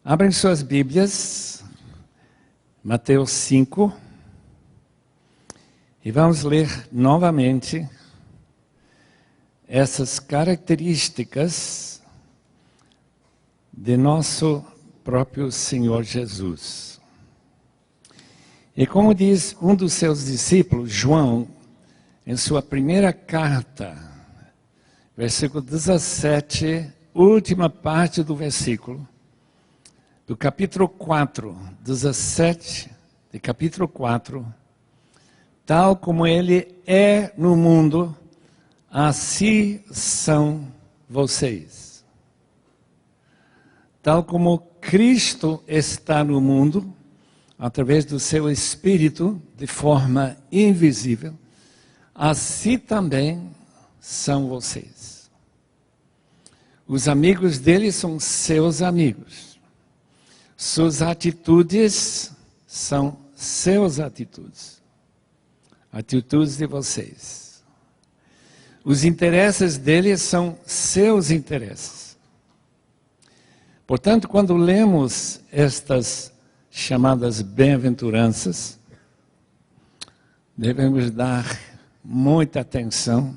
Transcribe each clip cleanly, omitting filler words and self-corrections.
Abrem suas Bíblias, Mateus 5, e vamos ler novamente essas características de nosso próprio Senhor Jesus. E como diz um dos seus discípulos, João, em sua primeira carta, versículo 17, última parte do versículo, do capítulo 4, 17, de capítulo 4, tal como ele é no mundo, assim são vocês. Tal como Cristo está no mundo, através do seu Espírito, de forma invisível, assim também são vocês. Os amigos dele são seus amigos. Suas atitudes são seus atitudes. Atitudes de vocês. Os interesses dele são seus interesses. Portanto, quando lemos estas chamadas bem-aventuranças, devemos dar muita atenção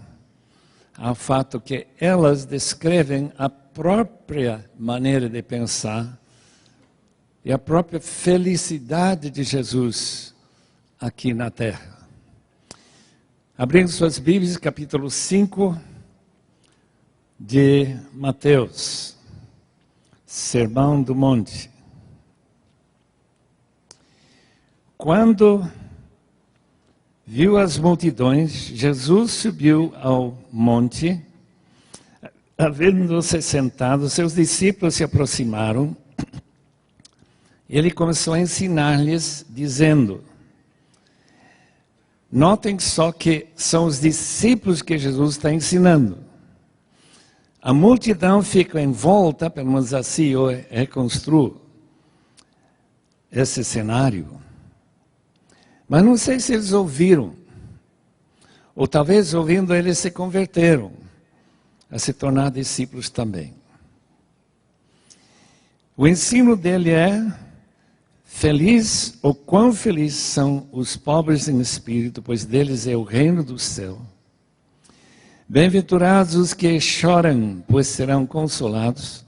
ao fato que elas descrevem a própria maneira de pensar e a própria felicidade de Jesus aqui na terra. Abrindo suas Bíblias, capítulo 5 de Mateus, Sermão do Monte. Quando viu as multidões, Jesus subiu ao monte. Havendo-se sentado, seus discípulos se aproximaram. Ele começou a ensinar-lhes, dizendo: notem só que são os discípulos que Jesus está ensinando. A multidão fica em volta, pelo menos assim eu reconstruo esse cenário. Mas não sei se eles ouviram, ou talvez ouvindo eles se converteram a se tornar discípulos também. O ensino dele é: feliz, ou quão felizes são os pobres em espírito, pois deles é o reino do céu. Bem-aventurados os que choram, pois serão consolados.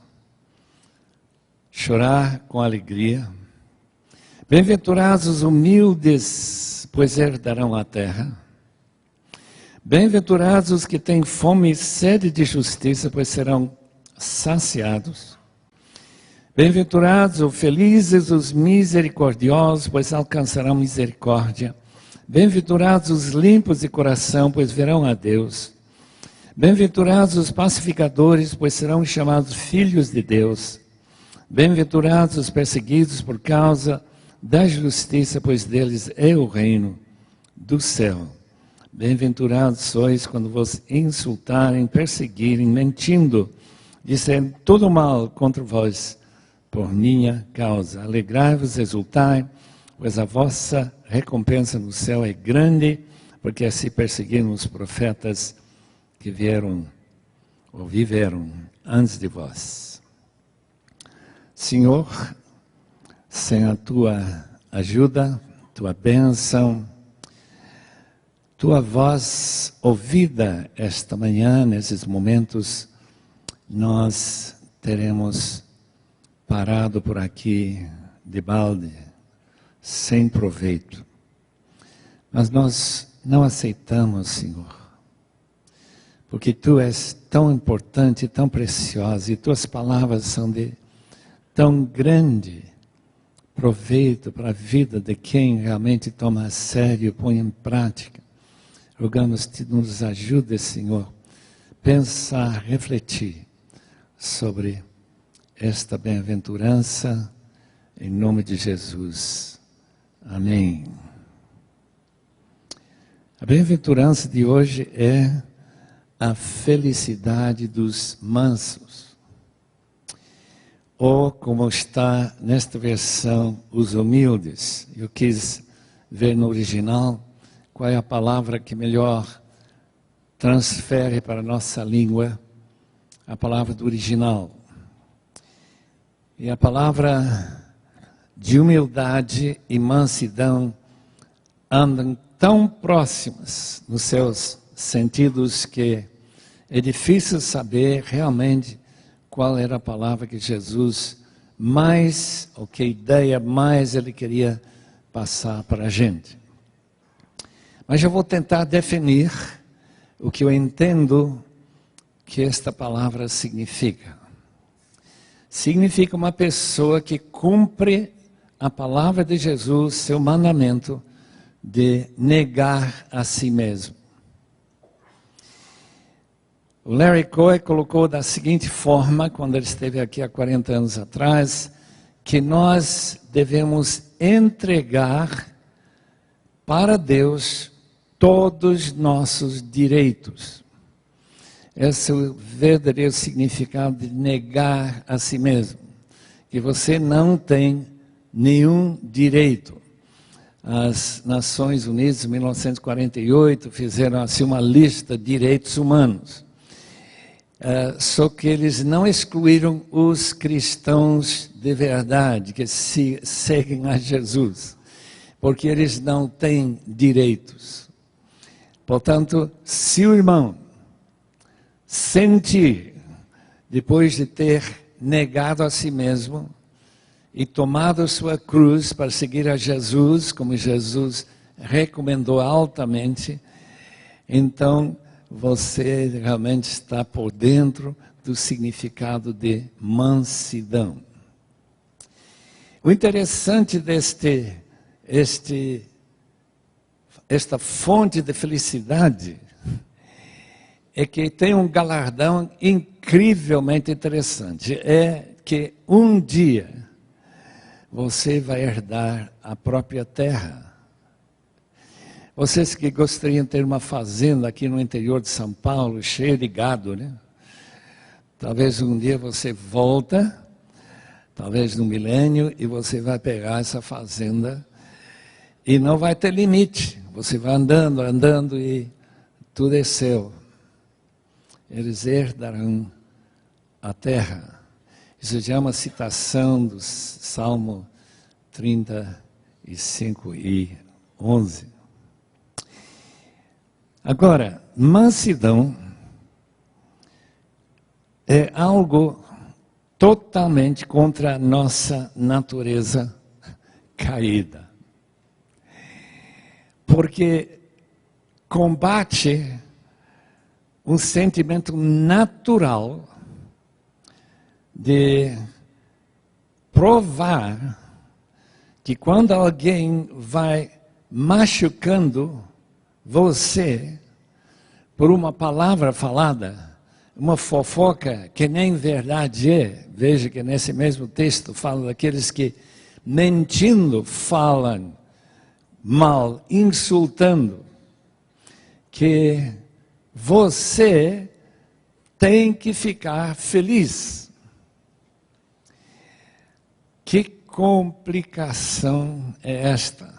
Chorar com alegria. Bem-aventurados os humildes, pois herdarão a terra. Bem-aventurados os que têm fome e sede de justiça, pois serão saciados. Bem-aventurados ou felizes os misericordiosos, pois alcançarão misericórdia. Bem-aventurados os limpos de coração, pois verão a Deus. Bem-aventurados os pacificadores, pois serão chamados filhos de Deus. Bem-aventurados os perseguidos por causa da justiça, pois deles é o reino do céu. Bem-aventurados sois quando vos insultarem, perseguirem, mentindo, disserem todo mal contra vós, por minha causa. Alegrai-vos, exultai, pois a vossa recompensa no céu é grande, porque assim perseguiram os profetas que vieram ou viveram antes de vós. Senhor, sem a tua ajuda, tua bênção, tua voz ouvida esta manhã, nesses momentos, nós teremos parado por aqui de balde, sem proveito. Mas nós não aceitamos, Senhor, porque Tu és tão importante, tão preciosa, e Tuas palavras são de tão grande proveito para a vida de quem realmente toma a sério e põe em prática. Rogamos-te, nos ajude, Senhor, pensar, refletir sobre esta bem-aventurança, em nome de Jesus. Amém. A bem-aventurança de hoje é a felicidade dos mansos. Ou, como está nesta versão, os humildes. Eu quis ver no original qual é a palavra que melhor transfere para a nossa língua a palavra do original. E a palavra de humildade e mansidão andam tão próximas nos seus sentidos que é difícil saber realmente qual era a palavra que Jesus mais, ou que ideia mais ele queria passar para a gente. Mas eu vou tentar definir o que eu entendo que esta palavra significa. Significa uma pessoa que cumpre a palavra de Jesus, seu mandamento de negar a si mesmo. O Larry Coe colocou da seguinte forma, quando ele esteve aqui há 40 anos atrás, que nós devemos entregar para Deus todos os nossos direitos. Esse é o verdadeiro significado de negar a si mesmo. Que você não tem nenhum direito. As Nações Unidas, em 1948, fizeram assim uma lista de direitos humanos. Só que eles não excluíram os cristãos de verdade, que seguem a Jesus, porque eles não têm direitos. Portanto, se o irmão sentir, depois de ter negado a si mesmo e tomado a sua cruz para seguir a Jesus, como Jesus recomendou altamente, então você realmente está por dentro do significado de mansidão. O interessante esta fonte de felicidade é que tem um galardão incrivelmente interessante. É que um dia você vai herdar a própria terra. Vocês que gostariam de ter uma fazenda aqui no interior de São Paulo, cheia de gado, né? Talvez um dia você volta, talvez no milênio, e você vai pegar essa fazenda e não vai ter limite. Você vai andando, andando e tudo é seu. Eles herdarão a terra. Isso já é uma citação do Salmo 35:11. Agora, mansidão é algo totalmente contra a nossa natureza caída. Porque combate um sentimento natural de provar que quando alguém vai machucando você por uma palavra falada, uma fofoca que nem verdade é. Veja que nesse mesmo texto fala daqueles que mentindo falam mal, insultando, que você tem que ficar feliz. Que complicação é esta?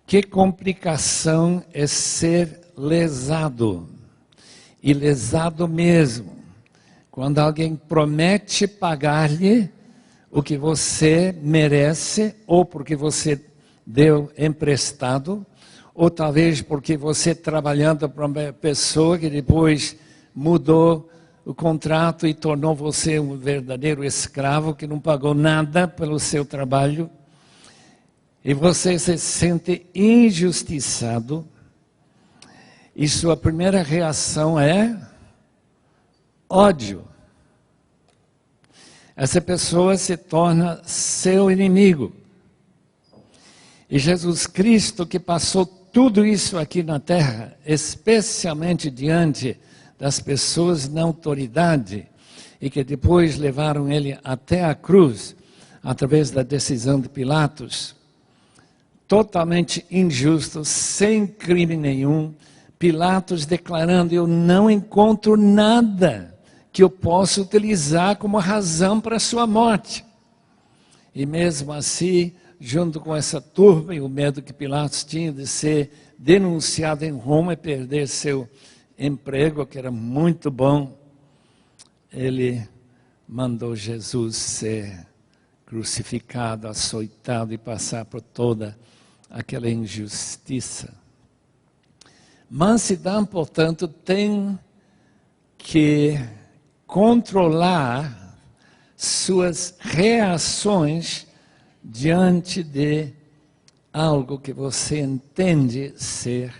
Que complicação é ser lesado, e lesado mesmo, quando alguém promete pagar-lhe o que você merece, ou porque você deu emprestado, ou talvez porque você trabalhando para uma pessoa que depois mudou o contrato e tornou você um verdadeiro escravo que não pagou nada pelo seu trabalho, e você se sente injustiçado, e sua primeira reação é ódio. Essa pessoa se torna seu inimigo. E Jesus Cristo, que passou tudo isso aqui na terra, especialmente diante das pessoas na autoridade, e que depois levaram ele até a cruz, através da decisão de Pilatos, totalmente injusto, sem crime nenhum, Pilatos declarando: eu não encontro nada que eu possa utilizar como razão para a sua morte. E mesmo assim, junto com essa turma e o medo que Pilatos tinha de ser denunciado em Roma e perder seu emprego, que era muito bom, ele mandou Jesus ser crucificado, açoitado e passar por toda aquela injustiça. Mansidão, portanto, tem que controlar suas reações diante de algo que você entende ser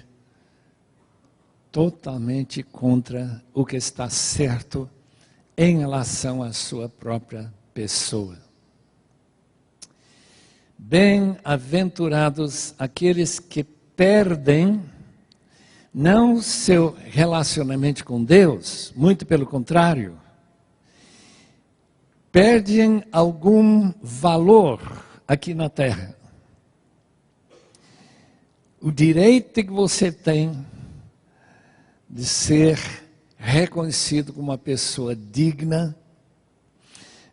totalmente contra o que está certo em relação à sua própria pessoa. Bem-aventurados aqueles que perdem não seu relacionamento com Deus, muito pelo contrário, perdem algum valor aqui na terra. O direito que você tem de ser reconhecido como uma pessoa digna,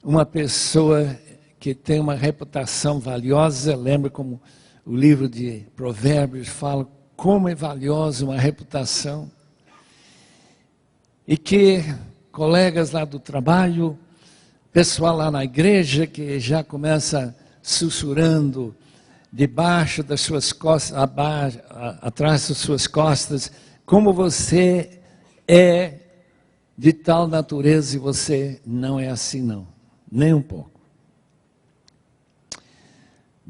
uma pessoa que tem uma reputação valiosa. Lembra como o livro de Provérbios fala como é valiosa uma reputação. E que colegas lá do trabalho, pessoal lá na igreja que já começa sussurrando debaixo das suas costas, atrás das suas costas, como você é de tal natureza e você não é assim não, nem um pouco.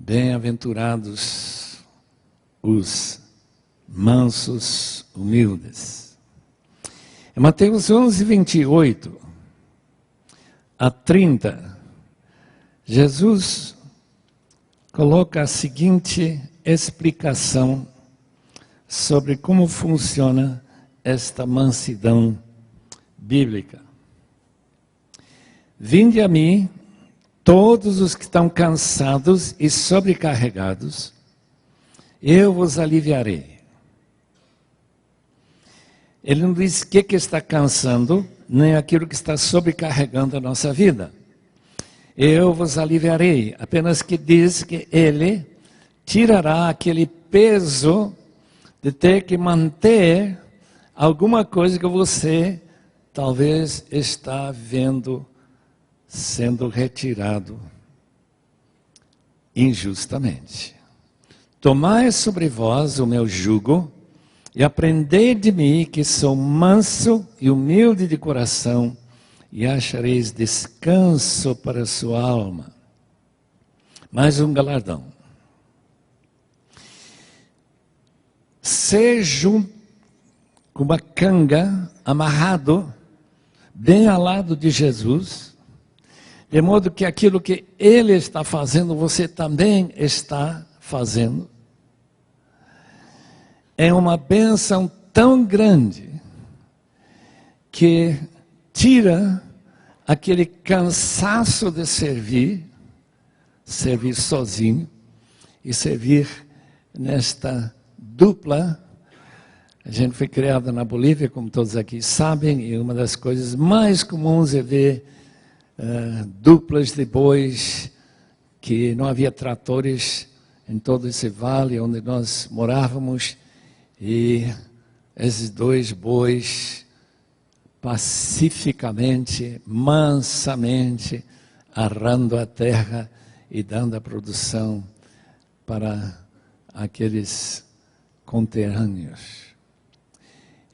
Bem-aventurados os mansos, humildes. Em Mateus 11, 28 a 30, Jesus coloca a seguinte explicação sobre como funciona esta mansidão bíblica. Vinde a mim, todos os que estão cansados e sobrecarregados, eu vos aliviarei. Ele não diz o que está cansando, nem aquilo que está sobrecarregando a nossa vida. Eu vos aliviarei, apenas que diz que Ele tirará aquele peso de ter que manter alguma coisa que você talvez está vendo sendo retirado injustamente. Tomai sobre vós o meu jugo e aprendei de mim, que sou manso e humilde de coração, e achareis descanso para a sua alma. Mais um galardão. Seja com uma canga amarrado bem ao lado de Jesus, de modo que aquilo que Ele está fazendo, você também está fazendo. É uma bênção tão grande que tira aquele cansaço de servir sozinho e servir nesta dupla. A gente foi criado na Bolívia, como todos aqui sabem, e uma das coisas mais comuns é ver duplas de bois, que não havia tratores em todo esse vale onde nós morávamos, e esses dois bois pacificamente, mansamente, arando a terra e dando a produção para aqueles conterrâneos.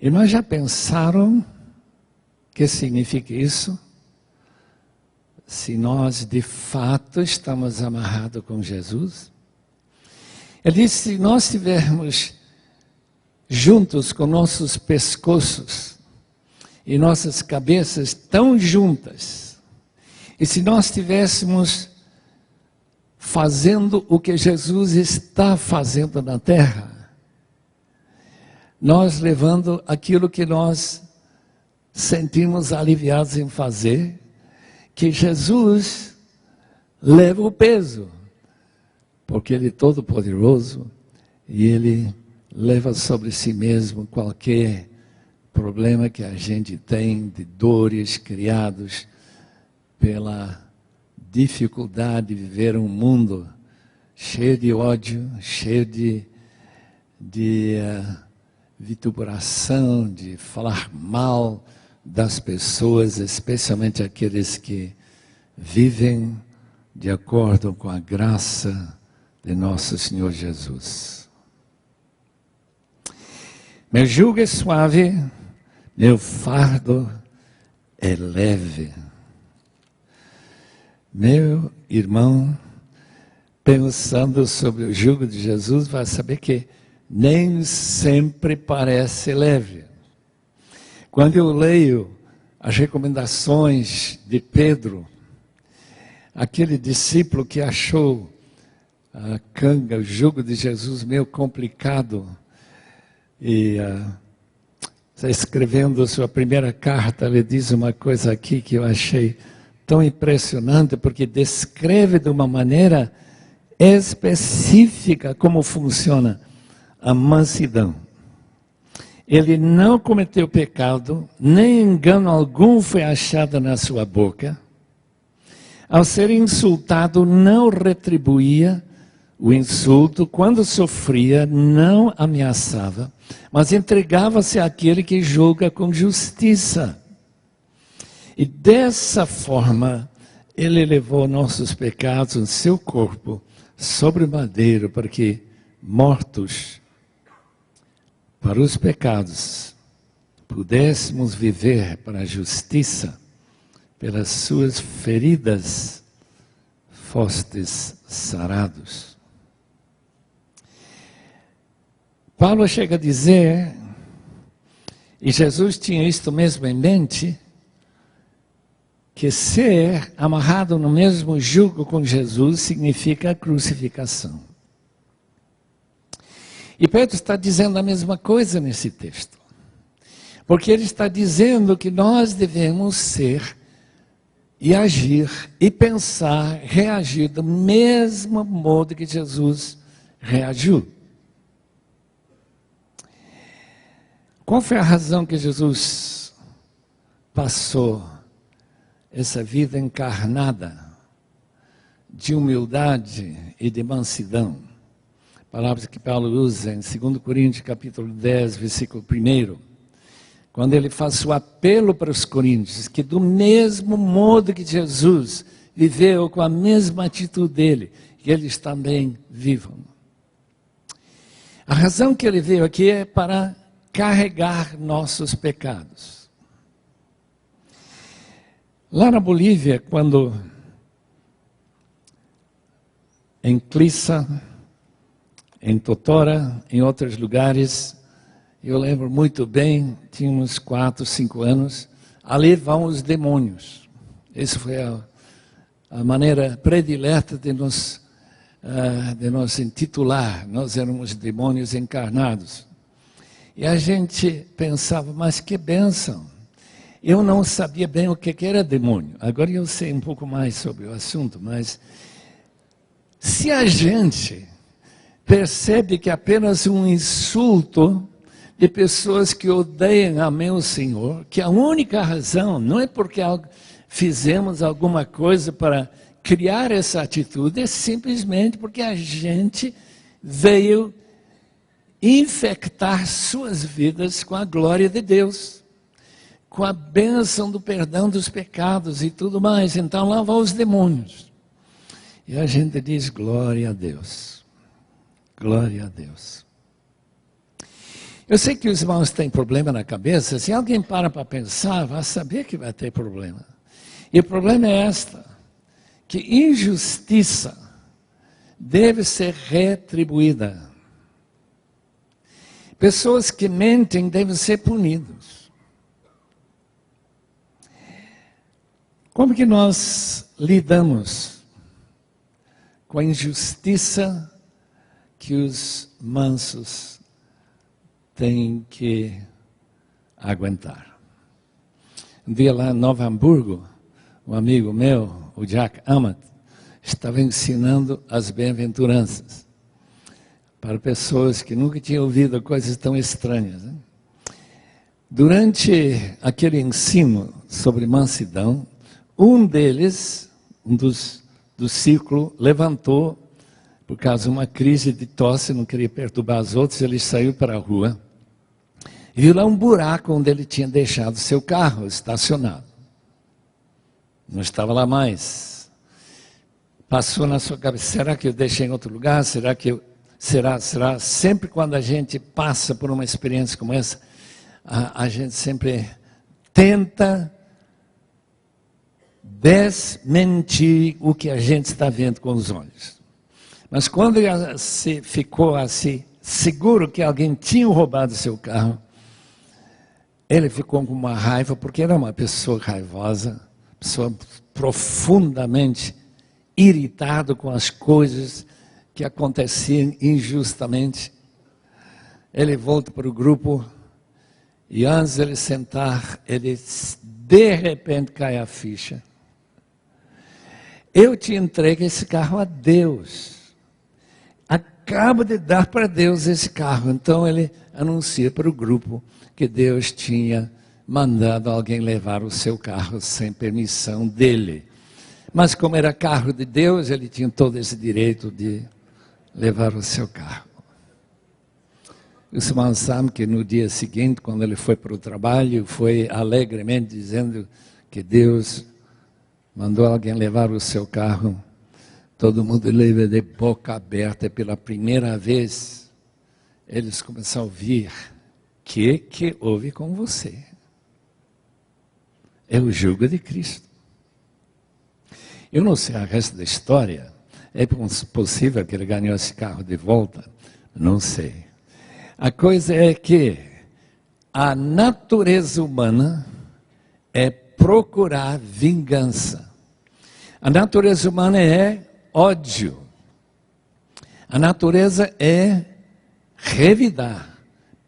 Irmãos, já pensaram o que significa isso? Se nós de fato estamos amarrados com Jesus? Ele disse, se nós estivermos juntos com nossos pescoços e nossas cabeças tão juntas, e se nós estivéssemos fazendo o que Jesus está fazendo na terra, nós levando aquilo que nós sentimos aliviados em fazer, que Jesus leva o peso, porque Ele é todo poderoso e Ele leva sobre si mesmo qualquer problema que a gente tem de dores criados pela dificuldade de viver um mundo cheio de ódio, cheio de vituperação, de falar mal das pessoas, especialmente aqueles que vivem de acordo com a graça de nosso Senhor Jesus. Meu jugo é suave, meu fardo é leve. Meu irmão, pensando sobre o jugo de Jesus, vai saber que nem sempre parece leve. Quando eu leio as recomendações de Pedro, aquele discípulo que achou a canga, o jugo de Jesus meio complicado, e está escrevendo a sua primeira carta, ele diz uma coisa aqui que eu achei tão impressionante, porque descreve de uma maneira específica como funciona a mansidão. Ele não cometeu pecado, nem engano algum foi achado na sua boca. Ao ser insultado, não retribuía o insulto. Quando sofria, não ameaçava, mas entregava-se àquele que julga com justiça. E dessa forma, ele levou nossos pecados no seu corpo sobre o madeiro, para que, mortos para os pecados, pudéssemos viver para a justiça. Pelas suas feridas fostes sarados. Paulo chega a dizer, e Jesus tinha isto mesmo em mente, que ser amarrado no mesmo jugo com Jesus significa a crucificação. E Pedro está dizendo a mesma coisa nesse texto. Porque ele está dizendo que nós devemos ser e agir e pensar, reagir do mesmo modo que Jesus reagiu. Qual foi a razão que Jesus passou essa vida encarnada de humildade e de mansidão? Palavras que Paulo usa em 2 Coríntios capítulo 10, versículo 1. Quando ele faz o apelo para os coríntios, que do mesmo modo que Jesus viveu, com a mesma atitude dele, que eles também vivam. A razão que ele veio aqui é para carregar nossos pecados. Lá na Bolívia, quando em Clissa, em Totora, em outros lugares, eu lembro muito bem, tínhamos 4, 5 anos, ali vão os demônios. Essa foi a maneira predileta de nos intitular. Nós éramos demônios encarnados. E a gente pensava, mas que bênção. Eu não sabia bem o que era demônio. Agora eu sei um pouco mais sobre o assunto, mas se a gente percebe que apenas um insulto de pessoas que odeiam a meu Senhor, que a única razão não é porque fizemos alguma coisa para criar essa atitude, é simplesmente porque a gente veio infectar suas vidas com a glória de Deus, com a bênção do perdão dos pecados e tudo mais. Então lá vão os demônios. E a gente diz glória a Deus. Glória a Deus. Eu sei que os irmãos têm problema na cabeça. Se alguém para pensar, vai saber que vai ter problema. E o problema é que injustiça deve ser retribuída. Pessoas que mentem devem ser punidas. Como que nós lidamos com a injustiça que os mansos têm que aguentar? Um dia lá em Novo Hamburgo, um amigo meu, o Jack Amat, estava ensinando as bem-aventuranças para pessoas que nunca tinham ouvido coisas tão estranhas, né? Durante aquele ensino sobre mansidão, um deles, do círculo, levantou, por causa de uma crise de tosse, não queria perturbar os outros, ele saiu para a rua, e viu lá um buraco onde ele tinha deixado seu carro estacionado. Não estava lá mais. Passou na sua cabeça, será que eu deixei em outro lugar? Será que eu... Será? Sempre quando a gente passa por uma experiência como essa, a gente sempre tenta desmentir o que a gente está vendo com os olhos. Mas quando ele ficou assim, seguro que alguém tinha roubado seu carro, ele ficou com uma raiva, porque era uma pessoa raivosa, pessoa profundamente irritado com as coisas que aconteciam injustamente. Ele volta para o grupo e antes de ele sentar, ele de repente cai a ficha. Eu te entrego esse carro a Deus. Acabo de dar para Deus esse carro. Então ele anuncia para o grupo que Deus tinha mandado alguém levar o seu carro sem permissão dele. Mas como era carro de Deus, ele tinha todo esse direito de levar o seu carro. Os irmãos sabem que no dia seguinte, quando ele foi para o trabalho, foi alegremente dizendo que Deus mandou alguém levar o seu carro. Todo mundo leva de boca aberta. Pela primeira vez, eles começaram a ouvir: que houve com você? É o jugo de Cristo. Eu não sei o resto da história. É possível que ele ganhou esse carro de volta? Não sei. A coisa é que a natureza humana é procurar vingança. A natureza humana é ódio. A natureza é revidar,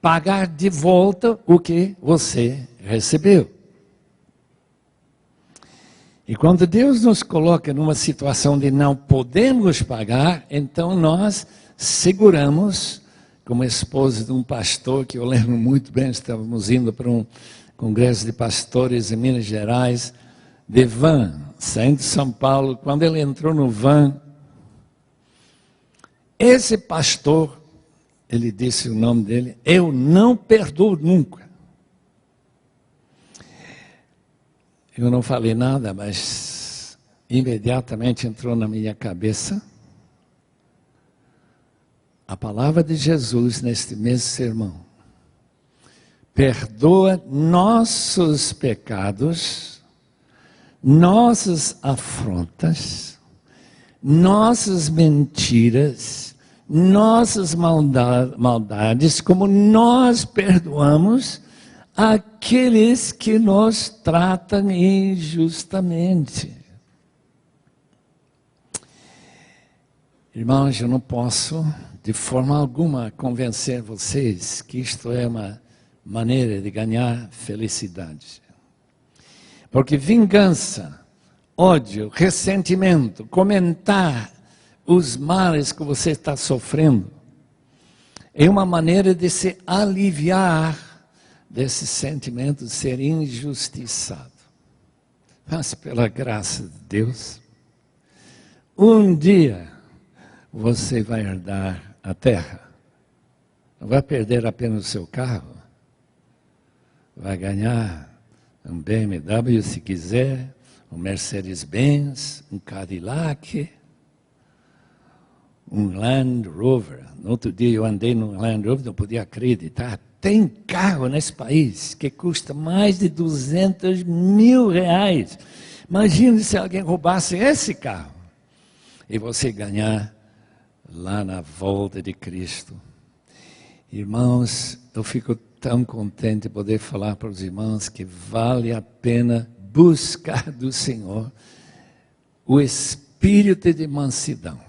pagar de volta o que você recebeu. E quando Deus nos coloca numa situação de não podemos pagar, então nós seguramos, como esposa de um pastor, que eu lembro muito bem, estávamos indo para um congresso de pastores em Minas Gerais, de van, saindo de São Paulo. Quando ele entrou no van, esse pastor, ele disse o nome dele: eu não perdoo nunca. Eu não falei nada, mas imediatamente entrou na minha cabeça a palavra de Jesus neste mesmo sermão. Perdoa nossos pecados, nossas afrontas, nossas mentiras, nossas maldades, como nós perdoamos aqueles que nos tratam injustamente. Irmãos, eu não posso de forma alguma convencer vocês que isto é uma maneira de ganhar felicidade. Porque vingança, ódio, ressentimento, comentar os males que você está sofrendo, é uma maneira de se aliviar desse sentimento de ser injustiçado. Mas pela graça de Deus, um dia você vai herdar a terra. Não vai perder apenas o seu carro, vai ganhar um BMW se quiser, um Mercedes-Benz, um Cadillac, um Land Rover. No outro dia eu andei num Land Rover, não podia acreditar. Tem carro nesse país que custa mais de 200 mil reais. Imagine se alguém roubasse esse carro e você ganhar lá na volta de Cristo. Irmãos, eu fico tão contente de poder falar para os irmãos que vale a pena buscar do Senhor o espírito de mansidão,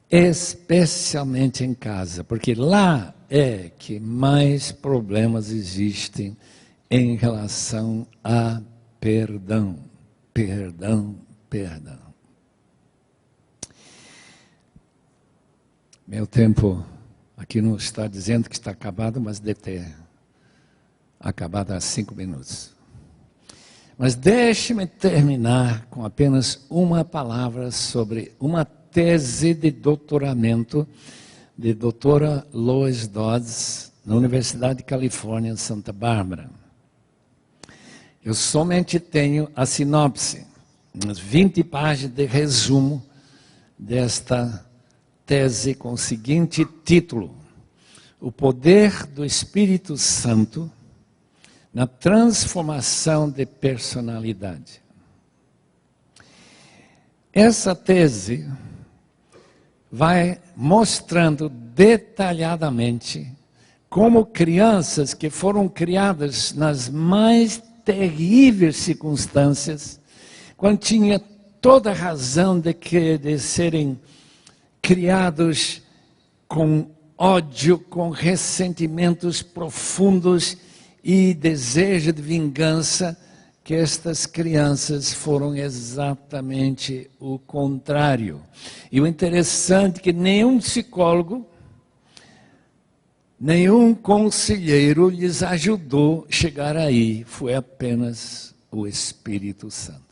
especialmente em casa, porque lá é que mais problemas existem em relação a perdão. Meu tempo aqui não está dizendo que está acabado, mas deve ter acabado há 5 minutos. Mas deixe-me terminar com apenas uma palavra sobre uma tese de doutoramento de doutora Lois Dodds, na Universidade de Califórnia, em Santa Bárbara. Eu somente tenho a sinopse. umas 20 páginas de resumo desta tese com o seguinte título: O poder do Espírito Santo na transformação de personalidade. Essa tese vai mostrando detalhadamente como crianças que foram criadas nas mais terríveis circunstâncias, quando tinha toda a razão de serem criados com ódio, com ressentimentos profundos e desejo de vingança, que estas crianças foram exatamente o contrário. E o interessante é que nenhum psicólogo, nenhum conselheiro lhes ajudou a chegar aí, foi apenas o Espírito Santo.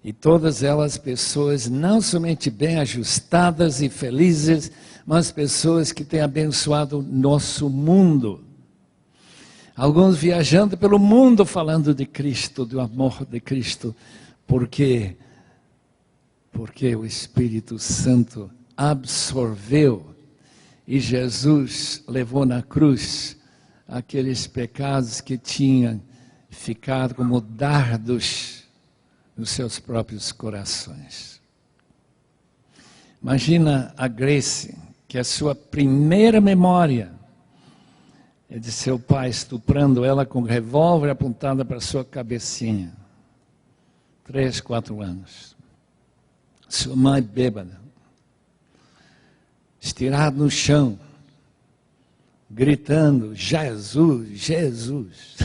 E todas elas pessoas não somente bem ajustadas e felizes, mas pessoas que têm abençoado o nosso mundo. Alguns viajando pelo mundo falando de Cristo, do amor de Cristo, porque o Espírito Santo absorveu e Jesus levou na cruz aqueles pecados que tinham ficado como dardos nos seus próprios corações. Imagina a Grace, que a sua primeira memória é de seu pai estuprando ela com um revólver apontado para sua cabecinha. 3, 4 anos. Sua mãe bêbada. Estirado no chão. Gritando, Jesus, Jesus.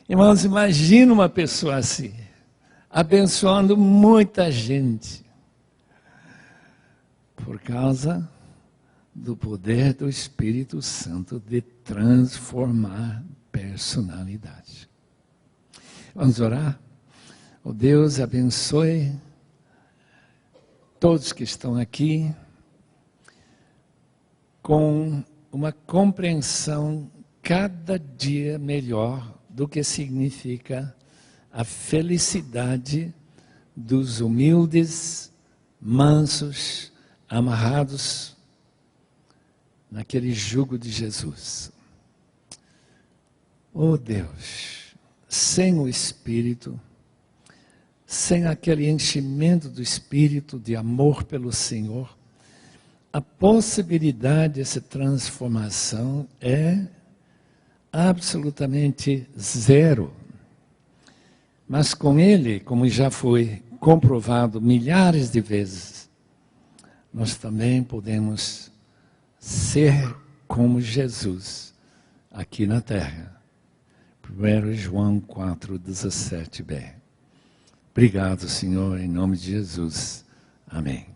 Irmãos, imagina uma pessoa assim, abençoando muita gente. Por causa do poder do Espírito Santo de transformar personalidade. Vamos orar? Oh Deus, abençoe todos que estão aqui com uma compreensão cada dia melhor do que significa a felicidade dos humildes, mansos, amarrados naquele jugo de Jesus. Oh Deus, sem o Espírito, sem aquele enchimento do Espírito de amor pelo Senhor, a possibilidade dessa transformação é absolutamente zero. Mas com Ele, como já foi comprovado milhares de vezes, nós também podemos ser como Jesus aqui na terra. 1 João 4:17b. Obrigado, Senhor, em nome de Jesus. Amém.